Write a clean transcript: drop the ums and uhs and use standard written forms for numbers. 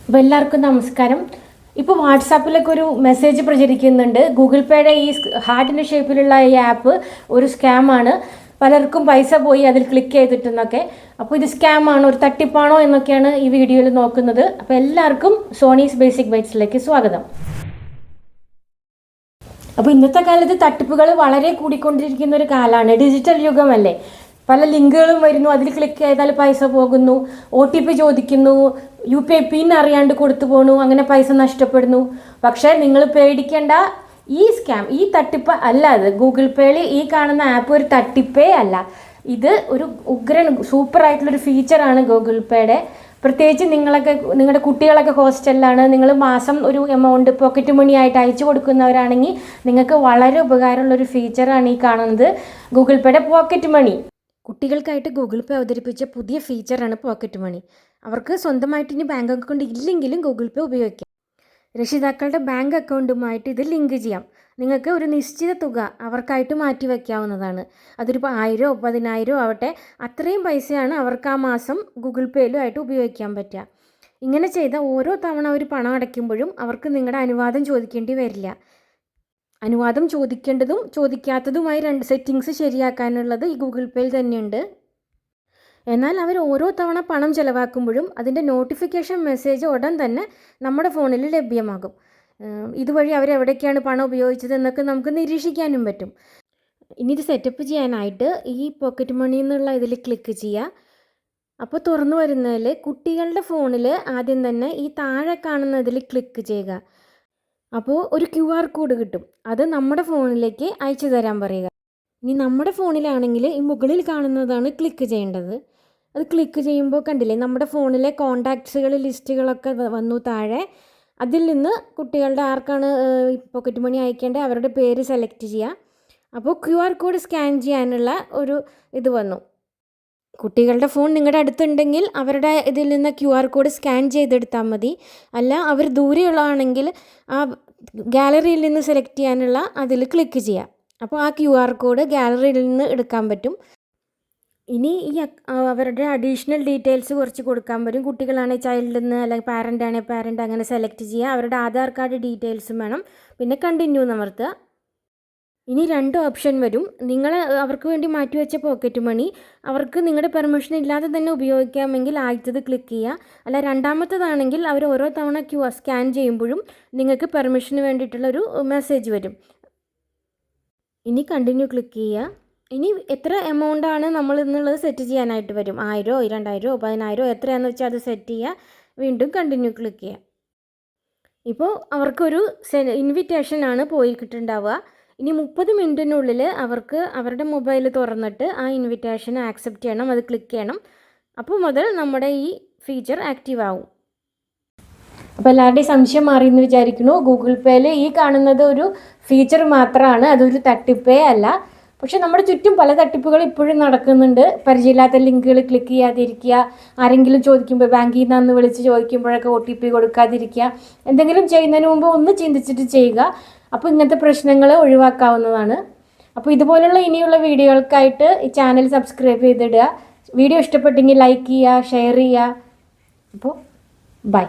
അപ്പോൾ എല്ലാവർക്കും നമസ്കാരം. ഇപ്പോൾ വാട്സാപ്പിലൊക്കെ ഒരു മെസ്സേജ് പ്രചരിക്കുന്നുണ്ട്. ഗൂഗിൾ പേയുടെ ഈ ഹാർട്ടിൻ്റെ ഷേപ്പിലുള്ള ഈ ആപ്പ് ഒരു സ്കാമാണ്, പലർക്കും പൈസ പോയി അതിൽ ക്ലിക്ക് ചെയ്തിട്ടെന്നൊക്കെ. അപ്പോൾ ഇത് സ്കാമാണോ, ഒരു തട്ടിപ്പാണോ എന്നൊക്കെയാണ് ഈ വീഡിയോയിൽ നോക്കുന്നത്. അപ്പോൾ എല്ലാവർക്കും സോണീസ് ബേസിക് ബൈറ്റ്സിലേക്ക് സ്വാഗതം. അപ്പോൾ ഇന്നത്തെ കാലത്ത് തട്ടിപ്പുകൾ വളരെ കൂടിക്കൊണ്ടിരിക്കുന്ന ഒരു കാലമാണ്. ഡിജിറ്റൽ യുഗമല്ലേ. പല ലിങ്കുകളും വരുന്നു, അതിൽ ക്ലിക്ക് ചെയ്താൽ പൈസ പോകുന്നു, OTP ചോദിക്കുന്നു, UPI പിൻ അറിയാണ്ട് കൊടുത്തു പോണു, അങ്ങനെ പൈസ നഷ്ടപ്പെടുന്നു. പക്ഷേ നിങ്ങൾ പേടിക്കേണ്ട, ഈ സ്കാം, ഈ തട്ടിപ്പ് അല്ല. അത് ഗൂഗിൾ പേയിൽ ഈ കാണുന്ന ആപ്പ് ഒരു തട്ടിപ്പേ അല്ല. ഇത് ഒരു ഉഗ്രൻ സൂപ്പറായിട്ടുള്ളൊരു ഫീച്ചറാണ് ഗൂഗിൾ പേയുടെ. പ്രത്യേകിച്ച് നിങ്ങളുടെ കുട്ടികളൊക്കെ ഹോസ്റ്റലിലാണ്, നിങ്ങൾ മാസം ഒരു എമൗണ്ട് പോക്കറ്റ് മണി ആയിട്ട് അയച്ചു കൊടുക്കുന്നവരാണെങ്കിൽ നിങ്ങൾക്ക് വളരെ ഉപകാരമുള്ളൊരു ഫീച്ചറാണ് ഈ കാണുന്നത്, ഗൂഗിൾ പേയുടെ പോക്കറ്റ് മണി. കുട്ടികൾക്കായിട്ട് ഗൂഗിൾ പേ അവതരിപ്പിച്ച പുതിയ ഫീച്ചറാണ് പോക്കറ്റ് മണി. അവർക്ക് സ്വന്തമായിട്ട് ഇനി ബാങ്ക് അക്കൗണ്ട് ഇല്ലെങ്കിലും ഗൂഗിൾ പേ ഉപയോഗിക്കാം. രക്ഷിതാക്കളുടെ ബാങ്ക് അക്കൗണ്ടുമായിട്ട് ഇത് ലിങ്ക് ചെയ്യാം. നിങ്ങൾക്ക് ഒരു നിശ്ചിത തുക അവർക്കായിട്ട് മാറ്റി വയ്ക്കാവുന്നതാണ്. അതൊരു 1000 10,000 ആവട്ടെ, അത്രയും പൈസയാണ് അവർക്ക് ആ മാസം ഗൂഗിൾ പേയിലും ആയിട്ട് ഉപയോഗിക്കാൻ പറ്റുക. ഇങ്ങനെ ചെയ്താൽ ഓരോ തവണ അവർ പണം അടയ്ക്കുമ്പോഴും അവർക്ക് നിങ്ങളുടെ അനുവാദം ചോദിക്കേണ്ടി വരില്ല. അനുവാദം ചോദിക്കേണ്ടതും ചോദിക്കാത്തതുമായി 2 സെറ്റിങ്സ് ശരിയാക്കാനുള്ളത് ഈ ഗൂഗിൾ പേയിൽ തന്നെയുണ്ട്. എന്നാൽ അവർ ഓരോ തവണ പണം ചിലവാക്കുമ്പോഴും അതിൻ്റെ നോട്ടിഫിക്കേഷൻ മെസ്സേജ് ഉടൻ തന്നെ നമ്മുടെ ഫോണിൽ ലഭ്യമാകും. ഇതുവഴി അവരെവിടേക്കാണ് പണം ഉപയോഗിച്ചത് എന്നൊക്കെ നമുക്ക് നിരീക്ഷിക്കാനും പറ്റും. ഇനി ഇത് സെറ്റപ്പ് ചെയ്യാനായിട്ട് ഈ പോക്കറ്റ് മണി എന്നുള്ള ഇതിൽ ക്ലിക്ക് ചെയ്യുക. അപ്പോൾ തുറന്നു വരുന്നതിൽ കുട്ടികളുടെ ഫോണിൽ ആദ്യം തന്നെ ഈ താഴെ കാണുന്നതിൽ ക്ലിക്ക് ചെയ്യുക. അപ്പോൾ ഒരു QR കോഡ് കിട്ടും, അത് നമ്മുടെ ഫോണിലേക്ക് അയച്ചു തരാൻ പറയുക. ഇനി നമ്മുടെ ഫോണിലാണെങ്കിൽ ഈ മുകളിൽ കാണുന്നതാണ് ക്ലിക്ക് ചെയ്യേണ്ടത്. അത് ക്ലിക്ക് ചെയ്യുമ്പോൾ കണ്ടില്ലേ, നമ്മുടെ ഫോണിലെ കോണ്ടാക്ട്സുകൾ ലിസ്റ്റുകളൊക്കെ വന്നു താഴെ. അതിൽ നിന്ന് കുട്ടികളുടെ ആർക്കാണ് പോക്കറ്റ് മണി അയക്കേണ്ടത് അവരുടെ പേര് സെലക്ട് ചെയ്യുക. അപ്പോൾ QR കോഡ് സ്കാൻ ചെയ്യാനുള്ള ഒരു ഇത് വന്നു. കുട്ടികളുടെ ഫോൺ നിങ്ങളുടെ അടുത്തുണ്ടെങ്കിൽ അവരുടെ ഇതിൽ നിന്ന് QR കോഡ് സ്കാൻ ചെയ്തെടുത്താൽ മതി. അല്ല, അവർ ദൂരെയുള്ളതാണെങ്കിൽ ആ ഗാലറിയിൽ നിന്ന് സെലക്ട് ചെയ്യാനുള്ള അതിൽ ക്ലിക്ക് ചെയ്യാം. അപ്പോൾ ആ QR കോഡ് ഗാലറിയിൽ നിന്ന് എടുക്കാൻ പറ്റും. ഇനി ഈ അവരുടെ അഡീഷണൽ ഡീറ്റെയിൽസ് കുറച്ച് കൊടുക്കാൻ പറ്റും. കുട്ടികളാണെങ്കിൽ ചൈൽഡിൽ നിന്ന്, അല്ലെങ്കിൽ പാരൻ്റ് അങ്ങനെ സെലക്ട് ചെയ്യുക. അവരുടെ ആധാർ കാർഡ് ഡീറ്റെയിൽസും വേണം. പിന്നെ കണ്ടിന്യൂ അമർത്തുക. ഇനി 2 ഓപ്ഷൻ വരും. നിങ്ങൾ അവർക്ക് വേണ്ടി മാറ്റിവെച്ച പോക്കറ്റ് മണി അവർക്ക് നിങ്ങളുടെ പെർമിഷൻ ഇല്ലാതെ തന്നെ ഉപയോഗിക്കാമെങ്കിൽ ആദ്യത്തേത് ക്ലിക്ക് ചെയ്യുക. അല്ല, രണ്ടാമത്തേതാണെങ്കിൽ അവർ ഓരോ തവണ സ്കാൻ ചെയ്യുമ്പോഴും നിങ്ങൾക്ക് പെർമിഷന് വേണ്ടിയിട്ടുള്ളൊരു മെസ്സേജ് വരും. ഇനി കണ്ടിന്യൂ ക്ലിക്ക് ചെയ്യുക. ഇനി എത്ര എമൗണ്ടാണ് നമ്മൾ എന്നുള്ളത് സെറ്റ് ചെയ്യാനായിട്ട് വരും. 1000 2000 10,000 എത്രയാണെന്ന് വെച്ചാൽ അത് സെറ്റ് ചെയ്യുക. വീണ്ടും കണ്ടിന്യൂ ക്ലിക്ക് ചെയ്യുക. ഇപ്പോൾ അവർക്കൊരു ഇൻവിറ്റേഷനാണ് പോയി കിട്ടുന്നുണ്ടാവുക. ഇനി 30 മിനിറ്റിനുള്ളിൽ അവർക്ക് അവരുടെ മൊബൈൽ തുറന്നിട്ട് ആ ഇൻവിറ്റേഷൻ ആക്സെപ്റ്റ് ചെയ്യണം, അത് ക്ലിക്ക് ചെയ്യണം. അപ്പോൾ മുതൽ നമ്മുടെ ഈ ഫീച്ചർ ആക്റ്റീവ് ആവും. അപ്പോൾ എല്ലാവരുടെയും സംശയം മാറിയെന്ന് വിചാരിക്കുന്നു. ഗൂഗിൾ പേയിൽ ഈ കാണുന്നത് ഒരു ഫീച്ചർ മാത്രമാണ്, അതൊരു തട്ടിപ്പേ അല്ല. പക്ഷെ നമ്മുടെ ചുറ്റും പല തട്ടിപ്പുകൾ ഇപ്പോഴും നടക്കുന്നുണ്ട്. പരിചയമില്ലാത്ത ലിങ്കുകൾ ക്ലിക്ക് ചെയ്യാതിരിക്കുക, ആരെങ്കിലും ചോദിക്കുമ്പോൾ ബാങ്കിൽ നിന്നാന്ന് വിളിച്ച് ചോദിക്കുമ്പോഴൊക്കെ OTP കൊടുക്കാതിരിക്കുക. എന്തെങ്കിലും ചെയ്യുന്നതിന് മുമ്പ് ഒന്ന് ചിന്തിച്ചിട്ട് ചെയ്യുക. അപ്പോൾ ഇങ്ങനത്തെ പ്രശ്നങ്ങൾ ഒഴിവാക്കാവുന്നതാണ്. അപ്പോൾ ഇതുപോലുള്ള ഇനിയുള്ള വീഡിയോകൾക്കായിട്ട് ഈ ചാനൽ സബ്സ്ക്രൈബ് ചെയ്തിടുക. വീഡിയോ ഇഷ്ടപ്പെട്ടെങ്കിൽ ലൈക്ക് ചെയ്യുക, ഷെയർ ചെയ്യുക. അപ്പോൾ ബൈ.